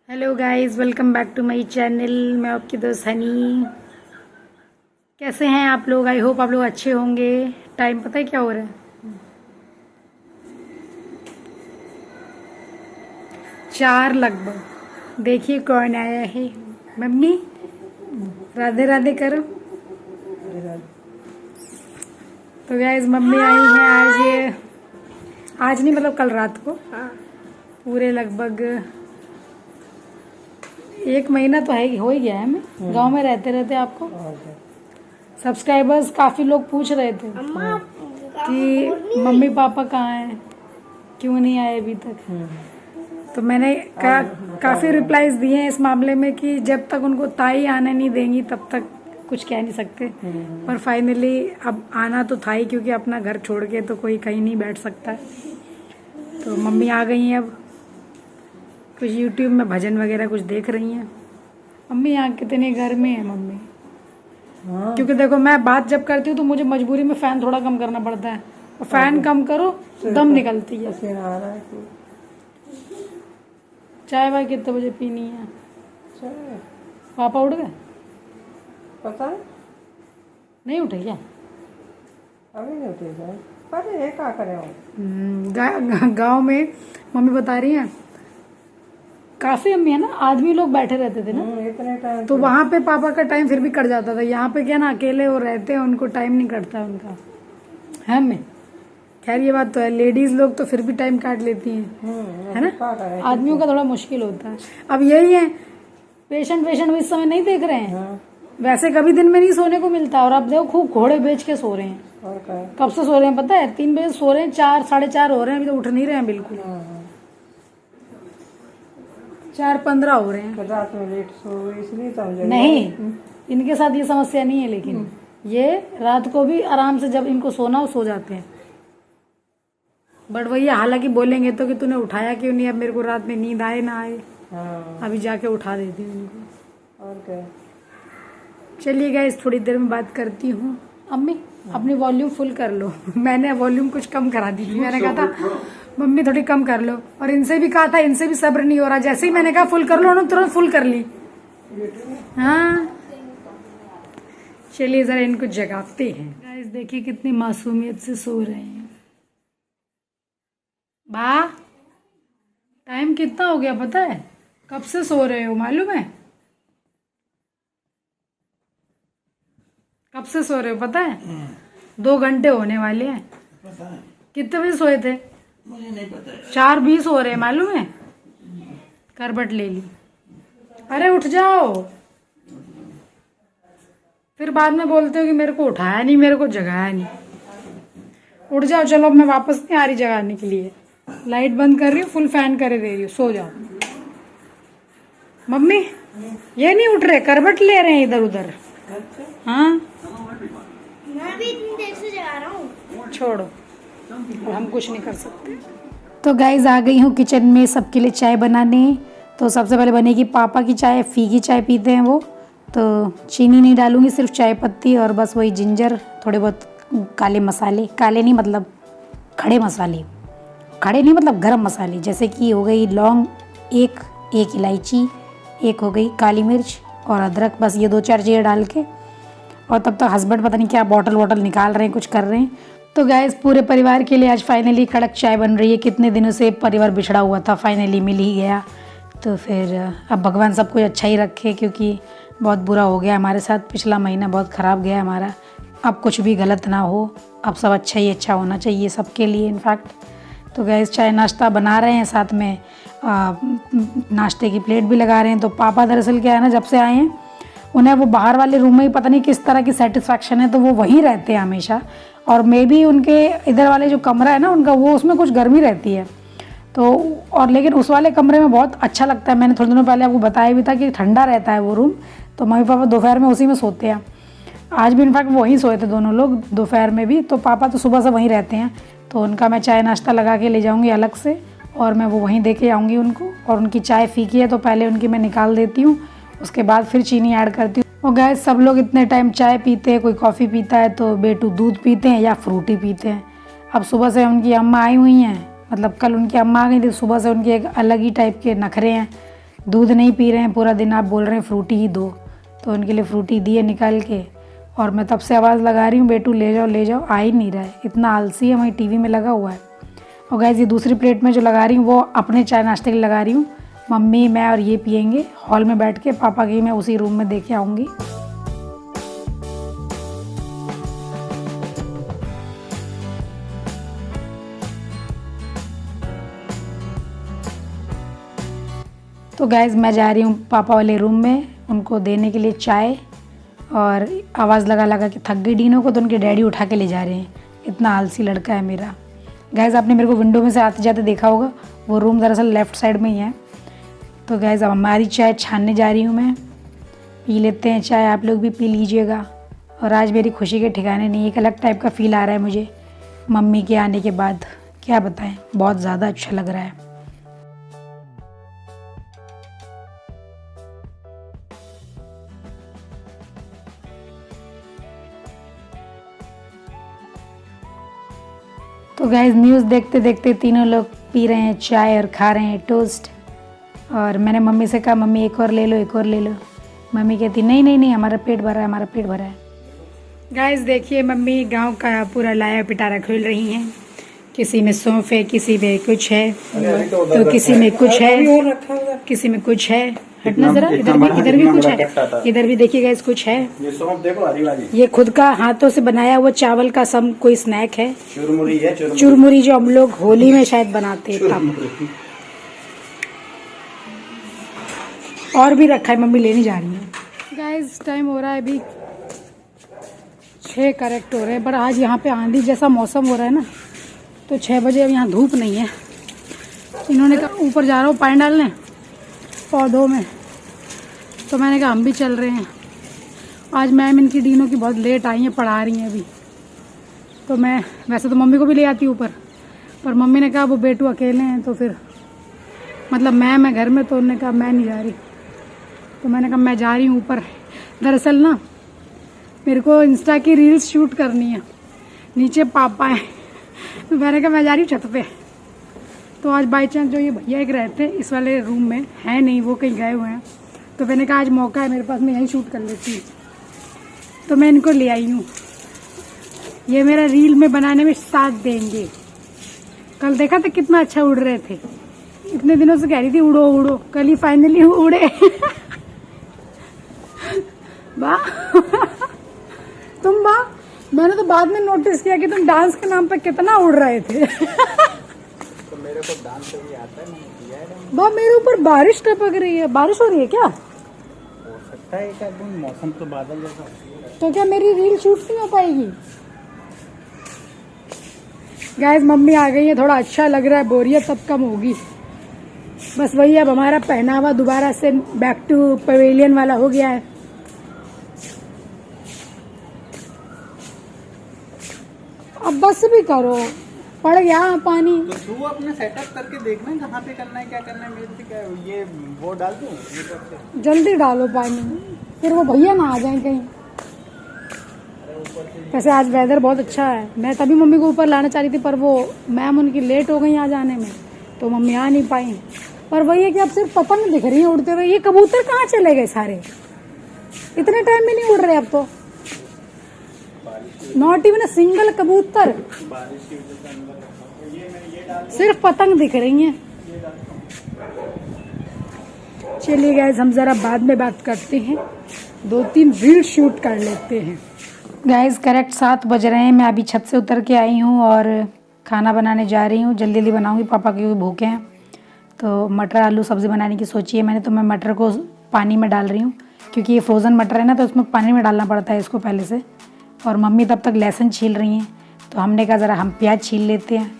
Hello guys, welcome back to my channel. मैं आपकी दोस्त हनी। कैसे हैं आप लोग? आई होप आप लोग अच्छे होंगे। टाइम पता है क्या हो रहा है? 4 लगभग। देखिए कौन आया है। मम्मी, राधे राधे करो। तो गाइस मम्मी आई हैं आज नहीं मतलब कल रात को। पूरे लगभग 1 महीना तो है हो ही गया है। हमें गांव में रहते रहते आपको सब्सक्राइबर्स काफ़ी लोग पूछ रहे थे कि मम्मी पापा कहाँ हैं, क्यों नहीं आए अभी तक। तो मैंने काफ़ी रिप्लाईज दिए हैं इस मामले में कि जब तक उनको ताई आने नहीं देंगी तब तक कुछ कह नहीं सकते। पर फाइनली अब आना तो था ही, क्योंकि अपना घर छोड़ के तो कोई कहीं नहीं बैठ सकता है। तो मम्मी आ गई हैं। अब कुछ यूट्यूब में भजन वगैरह कुछ देख रही हैं। मम्मी यहाँ कितने घर में है मम्मी। क्योंकि देखो मैं बात जब करती हूँ तो मुझे मजबूरी में फैन थोड़ा कम करना पड़ता है, और फैन कम करो दम निकलती है। चाय भाई कितने बजे पीनी है? पापा उठ गए? पता है नहीं उठे क्या? अभी नहीं उठे जाए पर ये क्या करे गांव में मम्मी बता रही हैं काफी अम्मी है ना, आदमी लोग बैठे रहते थे ना, इतने टाइम तो वहां पे पापा का टाइम फिर भी कट जाता था। यहाँ पे क्या ना, अकेले वो रहते हैं, उनको टाइम नहीं कटता उनका है। मैं खैर ये बात तो है, लेडीज लोग तो फिर भी टाइम काट लेती हैं, है ना। आदमियों का थोड़ा मुश्किल होता है। अब यही है, पेशेंट इस समय नहीं देख रहे हैं। वैसे कभी दिन में नहीं सोने को मिलता, और अब देखो खूब घोड़े बेच के सो रहे हैं। कब से सो रहे हैं पता है? 3 बजे सो रहे हैं, 4 साढ़े 4 हो रहे हैं, अभी तो उठ नहीं रहे हैं बिल्कुल। 4:15 हो रहे हैं। रात में लेट सो इसलिए तो नहीं, इनके साथ ये समस्या नहीं है, लेकिन ये रात को भी आराम से जब इनको सोना हो सो जाते हैं। बट वही हालांकि बोलेंगे तो कि तूने उठाया क्यों नहीं, अब मेरे को रात में नींद आए ना आए। अभी जाके उठा देती हूँ इनको। और क्या। चलिए गाइस, थोड़ी देर में बात करती हूँ। अम्मी अपनी वॉल्यूम फुल कर लो। मैंने वॉल्यूम कुछ कम करा दी थी। मैंने कहा था मम्मी थोड़ी कम कर लो, और इनसे भी कहा था, इनसे भी सब्र नहीं हो रहा। जैसे ही मैंने कहा फुल कर लो, उन्होंने तुरंत फुल कर ली। हाँ चलिए जरा इनको जगाते हैं। गाइस देखिए कितनी मासूमियत से सो रहे हैं। बा टाइम कितना हो गया पता है? कब से सो रहे हो मालूम है? कब से सो रहे हो पता है? 2 घंटे होने वाले हैं। कितने बजे सोए थे? मुझे नहीं पता है। 4:20 हो रहे हैं मालूम है। करबट ले ली। अरे उठ जाओ, फिर बाद में बोलते हो कि मेरे को उठाया नहीं, मेरे को जगाया नहीं। उठ जाओ, चलो अब मैं वापस नहीं आ रही जगाने के लिए। लाइट बंद कर रही हूँ, फुल फैन करे दे रही हूँ, सो जाओ। मम्मी ये नहीं उठ रहे, करबट ले रहे हैं इधर उधर। हाँ मैं भी इतनी देर से जगा रहा हूँ। छोड़ो, अब हम कुछ नहीं कर सकते। तो गाइज आ गई हूँ किचन में सबके लिए चाय बनाने। तो सबसे पहले बनेगी पापा की चाय, फीकी चाय पीते हैं वो, तो चीनी नहीं डालूंगी, सिर्फ चाय पत्ती और बस वही जिंजर, थोड़े बहुत काले मसाले, काले नहीं मतलब खड़े मसाले, खड़े नहीं मतलब गरम मसाले, जैसे कि हो गई लौंग एक इलायची, एक हो गई काली मिर्च और अदरक, बस ये 2-4 चीज़ें डाल के। और तब तक हस्बैंड पता नहीं क्या बॉटल निकाल रहे हैं, कुछ कर रहे हैं। तो गैस पूरे परिवार के लिए आज फाइनली कड़क चाय बन रही है। कितने दिनों से परिवार बिछड़ा हुआ था, फाइनली मिल ही गया। तो फिर अब भगवान सब कुछ अच्छा ही रखे, क्योंकि बहुत बुरा हो गया हमारे साथ। पिछला महीना बहुत ख़राब गया हमारा। अब कुछ भी गलत ना हो, अब सब अच्छा ही अच्छा होना चाहिए सबके लिए इनफैक्ट। तो गैस चाय नाश्ता बना रहे हैं, साथ में नाश्ते की प्लेट भी लगा रहे हैं। तो पापा दरअसल क्या है ना, जब से आए हैं उन्हें वो बाहर वाले रूम में ही पता नहीं किस तरह की सेटिस्फैक्शन है, तो वो वहीं रहते हैं हमेशा। और मे भी उनके इधर वाले जो कमरा है ना उनका, वो उसमें कुछ गर्मी रहती है तो, और लेकिन उस वाले कमरे में बहुत अच्छा लगता है। मैंने थोड़े दिनों पहले आपको बताया भी था कि ठंडा रहता है वो रूम, तो मम्मी पापा दोपहर में उसी में सोते हैं। आज भी इनफैक्ट वहीं सोए थे दोनों लोग दोपहर में भी। तो पापा तो सुबह से वहीं रहते हैं, तो उनका मैं चाय नाश्ता लगा के ले जाऊँगी अलग से, और मैं वो वहीं दे के आऊँगी उनको। और उनकी चाय फीकी है तो पहले उनकी मैं निकाल देती हूँ, उसके बाद फिर चीनी ऐड करती हूँ। और गैस सब लोग इतने टाइम चाय पीते हैं, कोई कॉफ़ी पीता है तो बेटू दूध पीते हैं या फ्रूटी पीते हैं। अब सुबह से उनकी अम्मा आई हुई हैं, मतलब कल उनकी अम्मा आ गई थी, सुबह से उनके एक अलग ही टाइप के नखरे हैं। दूध नहीं पी रहे हैं पूरा दिन, आप बोल रहे हैं फ्रूटी ही दो, तो उनके लिए फ्रूटी दिए निकाल के। और मैं तब से आवाज़ लगा रही हूँ बेटू ले जाओ, आ ही नहीं रहा है, इतना आलसी है, वहीं टीवी में लगा हुआ है। और गाइस ये दूसरी प्लेट में जो लगा रही हूँ वो अपने चाय नाश्ते के लिए लगा रही हूँ। मम्मी मैं और ये पियेंगे हॉल में बैठ के, पापा की मैं उसी रूम में देके आऊँगी। तो गाइज़ मैं जा रही हूँ पापा वाले रूम में उनको देने के लिए चाय, और आवाज़ लगा लगा के थक गई डीनो को, तो उनके डैडी उठा के ले जा रहे हैं। इतना आलसी लड़का है मेरा। गाइज़ आपने मेरे को विंडो में से आते जाते देखा होगा, वो रूम दरअसल लेफ़्ट साइड में ही है। तो गाइज़ अब हमारी चाय छानने जा रही हूँ मैं, पी लेते हैं चाय, आप लोग भी पी लीजिएगा। और आज मेरी खुशी के ठिकाने नहीं, एक अलग टाइप का फ़ील आ रहा है मुझे मम्मी के आने के बाद, क्या बताएं, बहुत ज़्यादा अच्छा लग रहा है। तो गाइज़ न्यूज़ देखते देखते तीनों लोग पी रहे हैं चाय और खा रहे हैं टोस्ट। और मैंने मम्मी से कहा मम्मी एक और ले लो, एक और ले लो। मम्मी कहती नहीं नहीं नहीं, हमारा पेट भरा है, हमारा पेट भरा है। गाइज़ देखिए मम्मी गांव का पूरा लाया पिटारा खोल रही हैं। किसी में सौंफ है, किसी में कुछ है, तो किसी में कुछ है, किसी में कुछ है। हटना जरा, इधर भी कुछ है, इधर भी देखिए गाइस कुछ है। ये सौंफ देखो हरी वाली, ये खुद का हाथों से बनाया हुआ चावल का सम कोई स्नैक है, चुरमुरी है, चुरमुरी जो हम लोग होली में शायद बनाते हैं तब। और भी रखा है, मम्मी लेने जा रही है। गाइस टाइम हो रहा है अभी 6 करेक्ट हो रहे हैं, पर आज यहाँ पे आंधी जैसा मौसम हो रहा है ना, तो 6 बजे अब यहाँ धूप नहीं है। इन्होंने कहा ऊपर जा रहा हूँ पानी डालने पौधों में, तो मैंने कहा हम भी चल रहे हैं। आज मैम इनकी डीनों की बहुत लेट आई हैं, पढ़ा रही हैं अभी। तो मैं वैसे तो मम्मी को भी ले आती हूँ ऊपर, पर मम्मी ने कहा वो बेटू अकेले हैं, तो फिर मतलब मैं घर में, तो उन्होंने कहा मैं नहीं जा रही, तो मैंने कहा मैं जा रही हूँ ऊपर। दरअसल ना मेरे को इंस्टा की रील्स शूट करनी है, नीचे पापा है, तो मैंने कहा मैं जा रही हूँ छत पे। तो आज बाई चांस जो ये भैया एक रहते हैं इस वाले रूम में है नहीं, वो कहीं गए हुए हैं, तो मैंने कहा आज मौका है मेरे पास, मैं यहीं शूट कर लेती हूँ, तो मैं इनको ले आई हूँ। ये मेरा रील में बनाने में साथ देंगे। कल देखा था कितना अच्छा उड़ रहे थे, इतने दिनों से कह रही थी उड़ो उड़ो, कल ही फाइनली उड़े। वाह तुम वाह, मैंने तो बाद में नोटिस किया कि तुम डांस के नाम पे कितना उड़ रहे थे। तो मेरे को डांस भी आता है, मैंने किया है। वाह मेरे ऊपर बारिश टपक रही है, बारिश हो रही है क्या? हो सकता है, एक दिन मौसम तो बादल जैसा है। तो क्या मेरी रील शूट नहीं हो पाएगी? गाइस मम्मी आ गई है, थोड़ा अच्छा लग रहा है, बोरियत अब कम होगी। बस वही, अब हमारा पहनावा दोबारा से बैक टू पवेलियन वाला हो गया है। अब बस भी करो, पड़ गया पानी। तो तू अपने सेटअप करके देखना कहाँ पे करना है, क्या करना है। मेरे से क्या है, ये वो डाल दूँ ये करके। जल्दी डालो पानी, फिर वो भैया ना आ जाए कहीं। वैसे आज वेदर बहुत अच्छा है, मैं तभी मम्मी को ऊपर लाना चाह रही थी, पर वो मैम उनकी लेट हो गई आ जाने में, तो मम्मी आ नहीं पाई। पर वही है कि अब सिर्फ पतंग दिख रही है उड़ते हुए। ये कबूतर कहाँ चले गए सारे, इतने टाइम में नहीं उड़ रहे अब तो, नॉट इवन अ सिंगल कबूतर, सिर्फ पतंग दिख रही हैं। चलिए गाइस हम जरा बाद में बात करते हैं, 2-3 रील शूट कर लेते हैं। गाइस करेक्ट 7 बज रहे हैं, मैं अभी छत से उतर के आई हूँ और खाना बनाने जा रही हूँ। जल्दी जल्दी बनाऊंगी, पापा के भूखे हैं, तो मटर आलू सब्ज़ी बनाने की सोची है मैंने। तो मैं मटर को पानी में डाल रही हूँ, क्योंकि ये फ्रोज़न मटर है ना, तो उसमें पानी में डालना पड़ता है इसको पहले से। और मम्मी तब तक लहसुन छील रही हैं, तो हमने कहा ज़रा हम प्याज छील लेते हैं।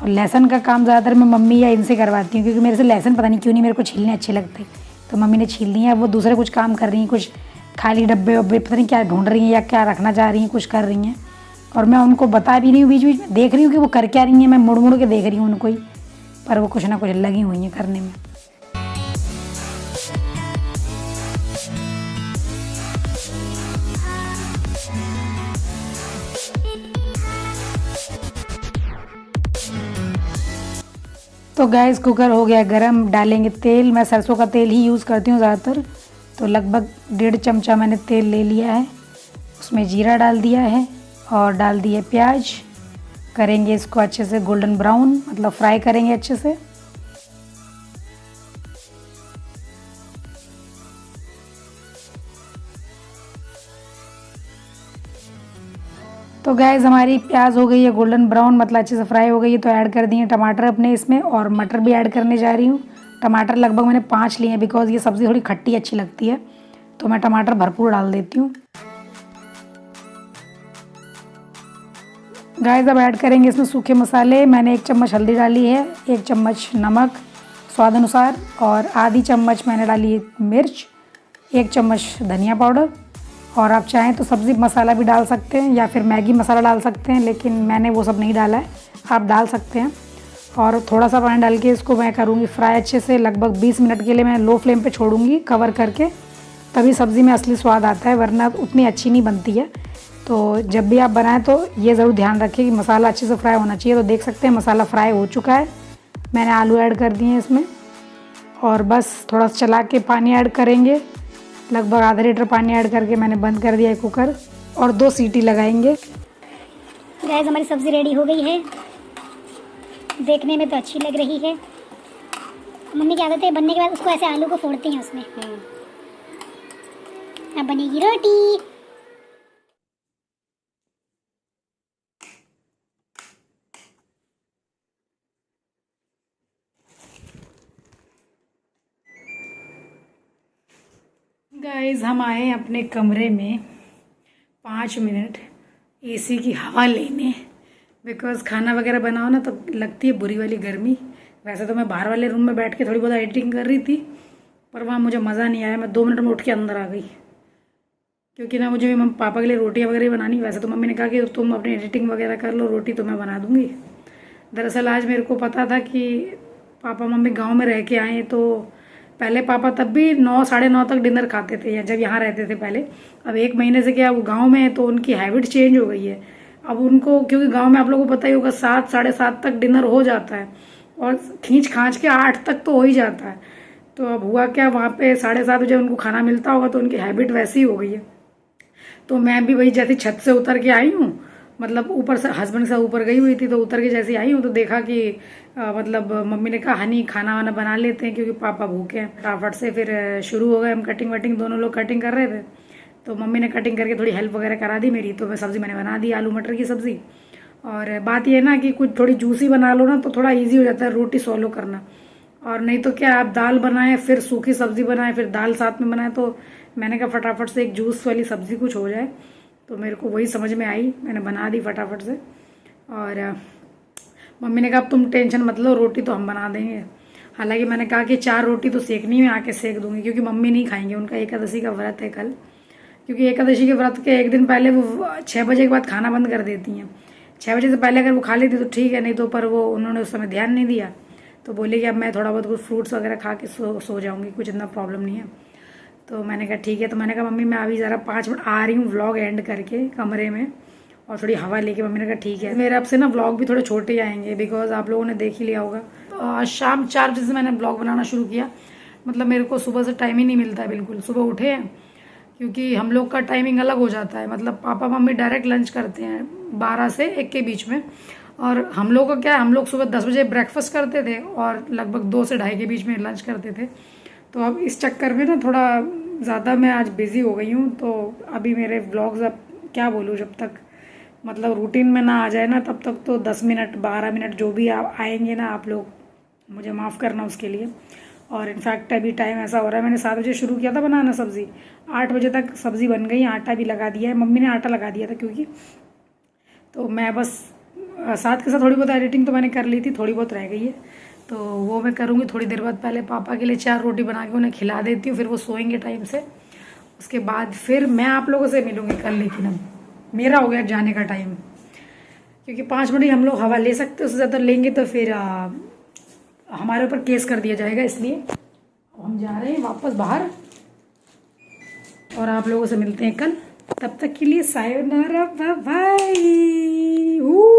और लहसुन का काम ज़्यादातर मैं मम्मी या इनसे करवाती हूँ, क्योंकि मेरे से लहसुन पता नहीं क्यों नहीं मेरे को छीलने अच्छे लगते। तो मम्मी ने छील दी है, वो दूसरे कुछ काम कर रही हैं, कुछ खाली डब्बे वब्बे पता नहीं क्या ढूंढ रही हैं या क्या रखना चाह रही हैं, कुछ कर रही हैं। और मैं उनको बता भी नहीं हूँ, बीच बीच में देख रही हूँ कि वो कर क्या रही हैं, मैं मुड़ मुड़ के देख रही हूँ उनको ही, पर वो कुछ ना कुछ लगी हुई हैं करने में। तो तो गैस कुकर हो गया गरम, डालेंगे तेल। मैं सरसों का तेल ही यूज़ करती हूँ ज़्यादातर, तो लगभग 1.5 चमचा मैंने तेल ले लिया है। उसमें जीरा डाल दिया है और डाल दिए प्याज। करेंगे इसको अच्छे से गोल्डन ब्राउन, मतलब फ्राई करेंगे अच्छे से। तो गैस हमारी प्याज हो गई है गोल्डन ब्राउन, मतलब अच्छे से फ्राई हो गई है। तो ऐड कर दिए टमाटर अपने इसमें, और मटर भी ऐड करने जा रही हूँ। टमाटर लगभग मैंने 5 लिए हैं, बिकॉज ये सब्ज़ी थोड़ी खट्टी अच्छी लगती है, तो मैं टमाटर भरपूर डाल देती हूँ। गाइस अब ऐड करेंगे इसमें सूखे मसाले। मैंने 1 चम्मच हल्दी डाली है, 1 चम्मच नमक स्वाद अनुसार, और आधी चम्मच मैंने डाली मिर्च, 1 चम्मच धनिया पाउडर। और आप चाहें तो सब्ज़ी मसाला भी डाल सकते हैं या फिर मैगी मसाला डाल सकते हैं, लेकिन मैंने वो सब नहीं डाला है, आप डाल सकते हैं। और थोड़ा सा पानी डाल के इसको मैं करूँगी फ्राई अच्छे से। लगभग 20 मिनट के लिए मैं लो फ्लेम पे छोड़ूंगी कवर करके, तभी सब्ज़ी में असली स्वाद आता है, वरना उतनी अच्छी नहीं बनती है। तो जब भी आप बनाएं तो ये ज़रूर ध्यान रखें कि मसाला अच्छे से फ्राई होना चाहिए। तो देख सकते हैं मसाला फ्राई हो चुका है। मैंने आलू ऐड कर दिए हैं इसमें, और बस थोड़ा सा चला के पानी ऐड करेंगे। लगभग आधा लीटर पानी ऐड करके मैंने बंद कर दिया है कुकर, और 2 सीटी लगाएंगे। गैस हमारी सब्ज़ी रेडी हो गई है, देखने में तो अच्छी लग रही है। मम्मी की आदत है बनने के बाद उसको ऐसे आलू को फोड़ती हैं उसमें। अब बनेगी रोटी। गाइस हम आए अपने कमरे में 5 मिनट एसी की हवा लेने, बिकॉज़ खाना वगैरह बनाओ ना तो लगती है बुरी वाली गर्मी। वैसे तो मैं बाहर वाले रूम में बैठ के थोड़ी बहुत एडिटिंग कर रही थी, पर वहाँ मुझे मज़ा नहीं आया। मैं 2 मिनट में उठ के अंदर आ गई, क्योंकि ना मुझे मम्मी पापा के लिए रोटियाँ वगैरह बनानी। वैसे तो मम्मी ने कहा कि तुम अपनी एडिटिंग वगैरह कर लो, रोटी तो मैं बना दूँगी। दरअसल आज मेरे को पता था कि पापा मम्मी गाँव में रह के आए, तो पहले पापा तब भी 9 साढ़े 9 तक डिनर खाते थे, या जब यहाँ रहते थे पहले। अब 1 महीने से क्या वो गांव में है, तो उनकी हैबिट चेंज हो गई है। अब उनको, क्योंकि गांव में आप लोगों को पता ही होगा 7 साढ़े 7 तक डिनर हो जाता है, और खींच खांच के 8 तक तो हो ही जाता है। तो अब हुआ क्या, वहाँ पे 7:30 बजे उनको खाना मिलता होगा, तो उनकी हैबिट वैसी ही हो गई है। तो मैं भी वही जैसे छत से उतर के आई हूँ, मतलब ऊपर से हस्बैंड से ऊपर गई हुई थी, तो उतर के जैसे आई हूँ तो देखा कि मतलब मम्मी ने कहा हनी खाना वाना बना लेते हैं, क्योंकि पापा भूखे हैं। फटाफट से फिर शुरू हो गए हम कटिंग वटिंग, दोनों लोग कटिंग कर रहे थे। तो मम्मी ने कटिंग करके थोड़ी हेल्प वगैरह करा दी मेरी, तो मैं सब्ज़ी मैंने बना दी, आलू मटर की सब्ज़ी। और बात यह ना कि कुछ थोड़ी जूसी बना लो ना तो थोड़ा ईजी हो जाता है रोटी सॉलो करना। और नहीं तो क्या, आप दाल बनाएं फिर सूखी सब्ज़ी बनाएं फिर दाल साथ में बनाएं, तो मैंने कहा फटाफट से एक जूस वाली सब्ज़ी कुछ हो जाए। तो मेरे को वही समझ में आई, मैंने बना दी फटाफट से। और मम्मी ने कहा अब तुम टेंशन मत लो, रोटी तो हम बना देंगे। हालांकि मैंने कहा कि 4 रोटी तो सेकनी में आके सेक दूंगी, क्योंकि मम्मी नहीं खाएंगे, उनका एकादशी का व्रत है कल। क्योंकि एकादशी के व्रत के 1 दिन पहले वो 6 बजे के बाद खाना बंद कर देती हैं। 6 बजे से पहले अगर वो खा लेती तो ठीक है, नहीं तो पर वो उन्होंने उस समय ध्यान नहीं दिया, तो बोले कि अब मैं थोड़ा बहुत कुछ फ्रूट्स वगैरह खा के सो जाऊँगी, कुछ इतना प्रॉब्लम नहीं है। तो मैंने कहा ठीक है। तो मैंने कहा मम्मी मैं अभी ज़रा 5 मिनट आ रही हूँ व्लॉग एंड करके कमरे में, और थोड़ी हवा लेके। मम्मी ने कहा ठीक है। मेरे अब से ना व्लॉग भी थोड़े छोटे आएंगे, बिकॉज आप लोगों ने देख ही लिया होगा शाम 4 बजे से मैंने व्लॉग बनाना शुरू किया। मतलब मेरे को सुबह से टाइम ही नहीं मिलता है बिल्कुल। सुबह उठे हैं, क्योंकि हम लोग का टाइमिंग अलग हो जाता है। मतलब पापा मम्मी डायरेक्ट लंच करते हैं 12 से 1 के बीच में, और हम लोग का क्या है, हम लोग सुबह 10 बजे ब्रेकफास्ट करते थे और लगभग 2 से 2:30 के बीच में लंच करते थे। तो अब इस चक्कर में ना थोड़ा ज़्यादा मैं आज बिज़ी हो गई हूँ। तो अभी मेरे व्लॉग्स, अब क्या बोलूँ, जब तक मतलब रूटीन में ना आ जाए ना तब तक तो 10 मिनट 12 मिनट जो भी आएंगे ना, आप लोग मुझे माफ़ करना उसके लिए। और इनफैक्ट अभी टाइम ऐसा हो रहा है, मैंने 7 बजे शुरू किया था बनाना सब्ज़ी, 8 बजे तक सब्ज़ी बन गई, आटा भी लगा दिया है। मम्मी ने आटा लगा दिया था क्योंकि, तो मैं बस साथ के साथ थोड़ी बहुत एडिटिंग तो मैंने कर ली थी, थोड़ी बहुत रह गई है, तो वो मैं करूँगी थोड़ी देर बाद। पहले पापा के लिए 4 रोटी बना के उन्हें खिला देती हूँ, फिर वो सोएंगे टाइम से। उसके बाद फिर मैं आप लोगों से मिलूँगी कल, लेकिन अब मेरा हो गया जाने का टाइम, क्योंकि 5 मिनट ही हम लोग हवा ले सकते हैं, उससे ज़्यादा लेंगे तो फिर हमारे ऊपर केस कर दिया जाएगा। इसलिए हम जा रहे हैं वापस बाहर, और आप लोगों से मिलते हैं कल। तब तक के लिए सायोनारा, बाय बाय।